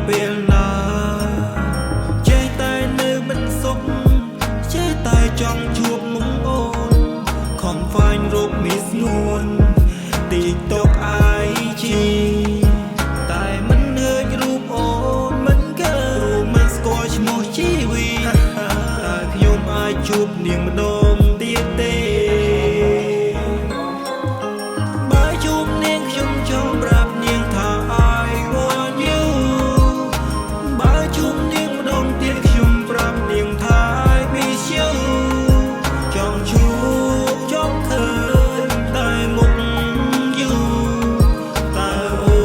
ពេលណាចេះតែនៅមិនសុខចេះតែចង់ជួបមុខអូន Confine រូបមានស្នួន TikTok IG តែមិនឃើញរូបអូនមិនកើរូបមិនស្គាល់ឈ្មោះជីវីតែខ្ញុំអាចជួបនាងម្ដងទៀតទេបើជួបនាងខ្ញុំចង់ប្រាប់នាងថា I want you បើជួបនាងម្ដងទៀតខ្ញុំប្រាប់នាងថា I miss you ចង់ជួបចង់ឃើញតែមុខយូរតែអូ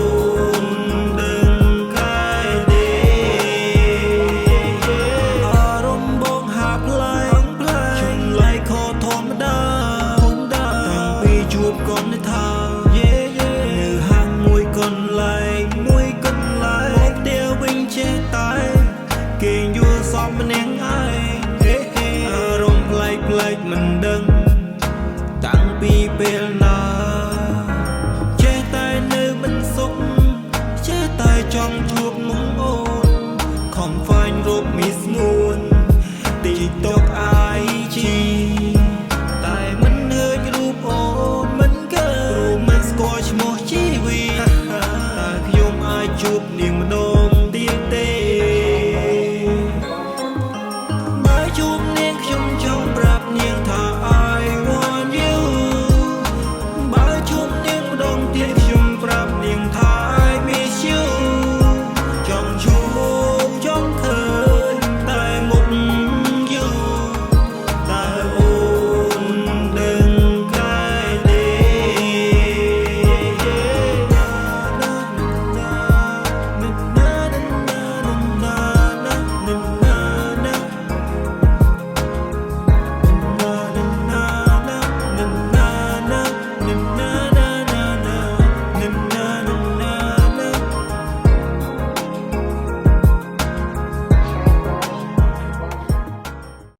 នដឹងកាយទេអារម្មណ៍បងហាក់ប្លែកចម្លែកខុសធម្មតាតាំងពីជួបកូននៅថានៅហាងមួយកន្លែងមកផ្ទះវិញចេះតែគេយល់សពម្នាក់ឯងអារម្មណ៍ប្លែកមិនដឹងតាំងពីពេលណាចេះតែនៅមិនសុខចេះតែចង់ជួបមុខអូន Confine រូបមានស្នួន TikTok IG តែមិនឃើញរូបអូនមិនកើរូបមិនស្គាល់ឈ្មោះជីវីតែខ្ញុំអាចជួបនាងម្ដង